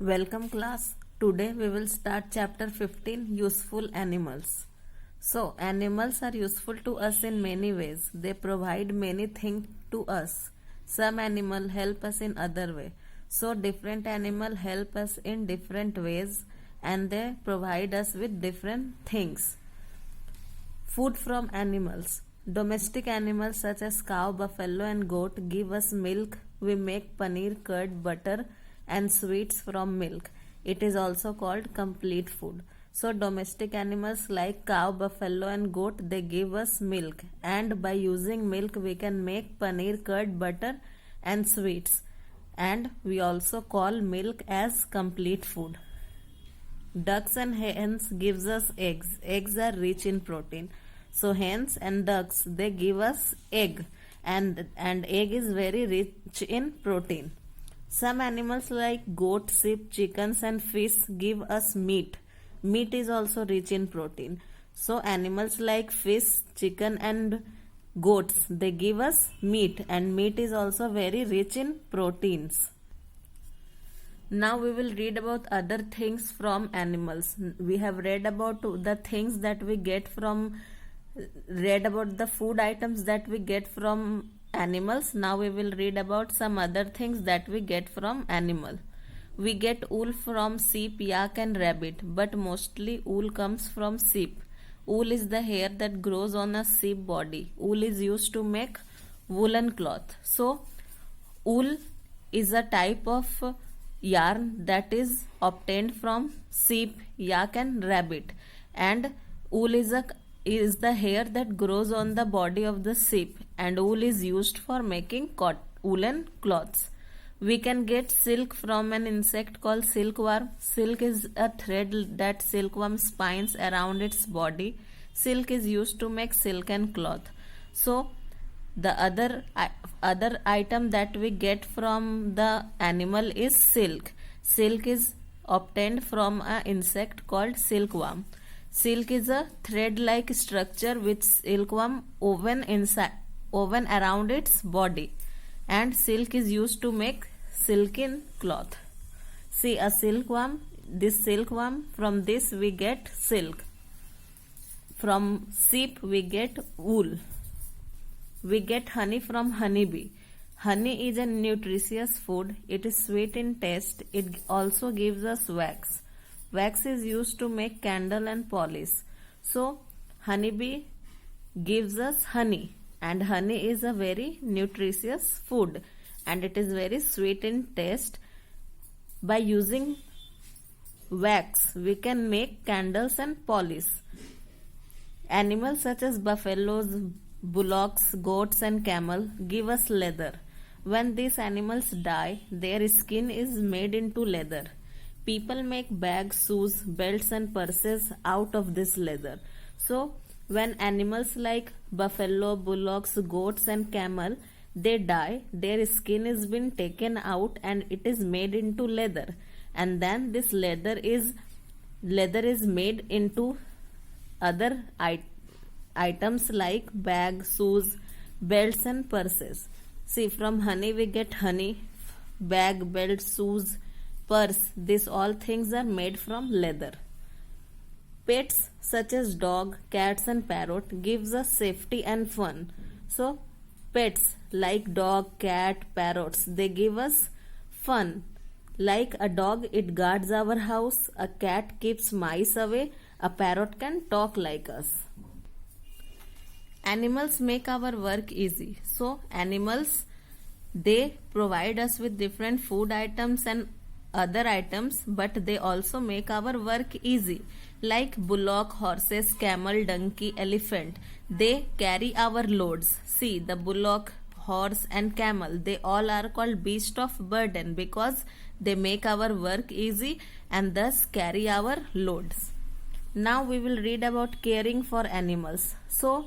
Welcome class. Today we will start chapter 15 Useful Animals. So animals are useful to us in many ways. They provide many things to us. Some animal help us in other way. So different animal help us in different ways and they provide us with different things. Food from animals. Domestic animals such as cow, buffalo and goat give us milk. We make paneer, curd, butter and sweets from milk. It is also called complete food. So domestic animals like cow, buffalo and goat, they give us milk, and by using milk we can make paneer, curd, butter and sweets, and we also call milk as complete food. Ducks and hens gives us eggs. Eggs are rich in protein. So hens and ducks, they give us egg, and egg is very rich in protein. Some animals like goat, sheep, chickens and fish give us meat. Meat is also rich in protein. So animals like fish, chicken and goats, they give us meat, and meat is also very rich in proteins. Now we will read about other things from animals. We have read about the things that we get from, read about the food items that we get from animals. Now we will read about some other things that we get from animal. We get wool from sheep, yak and rabbit, but mostly wool comes from sheep. Wool is the hair that grows on a sheep body. Wool is used to make woolen cloth. So wool is a type of yarn that is obtained from sheep, yak and rabbit, and wool is the hair that grows on the body of the sheep, and wool is used for making woolen cloths. We can get silk from an insect called silkworm. Silk is a thread that silkworm spins around its body. Silk is used to make silken cloth. So the other item that we get from the animal is silk. Silk is obtained from an insect called silkworm. Silk is a thread-like structure which silkworm woven around its body, and silk is used to make silken cloth. See, a silkworm, this silkworm, from this we get silk. From sheep we get wool. We get honey from honeybee. Honey is a nutritious food. It is sweet in taste. It also gives us wax. Wax is used to make candle and polish. So honeybee gives us honey, and honey is a very nutritious food and it is very sweet in taste. By using wax we can make candles and polish. Animals such as buffaloes, bullocks, goats and camel give us leather. When these animals die, their skin is made into leather. People make bags, shoes, belts and purses out of this leather. So when animals like buffalo, bullocks, goats and camel, they die, their skin is been taken out and it is made into leather, and then this leather is made into other items like bags, shoes, belts and purses. See, from honey we get honey, bag, belt, shoes, purse. These all things are made from leather. Pets such as dog, cats and parrot gives us safety and fun. So pets like dog, cat, parrots, they give us fun. Like a dog, it guards our house, a cat keeps mice away, a parrot can talk like us. Animals make our work easy. So animals, they provide us with different food items and other items, but they also make our work easy. Like bullock, horses, camel, donkey, elephant, they carry our loads. See, the bullock, horse and camel, they all are called beast of burden because they make our work easy and thus carry our loads. Now we will read about caring for animals. So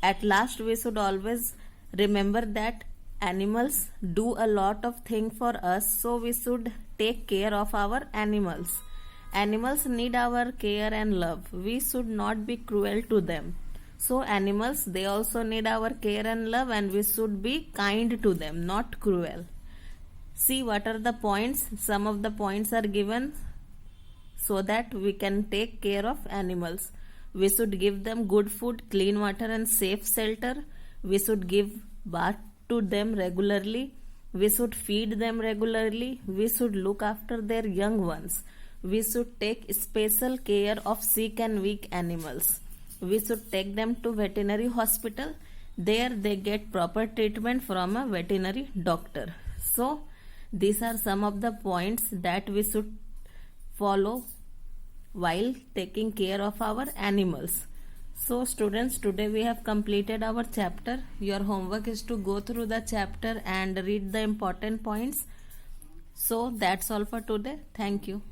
at last we should always remember that animals do a lot of things for us, so we should take care of our animals. Animals need our care and love. We should not be cruel to them. So animals, they also need our care and love, and we should be kind to them, not cruel. See what are the points. Some of the points are given so that we can take care of animals. We should give them good food, clean water and safe shelter. We should give bath to them regularly. We should feed them regularly. We should look after their young ones. We should take special care of sick and weak animals. We should take them to veterinary hospital. There they get proper treatment from a veterinary doctor. So these are some of the points that we should follow while taking care of our animals. So students, today we have completed our chapter. Your homework is to go through the chapter and read the important points. So that's all for today. Thank you.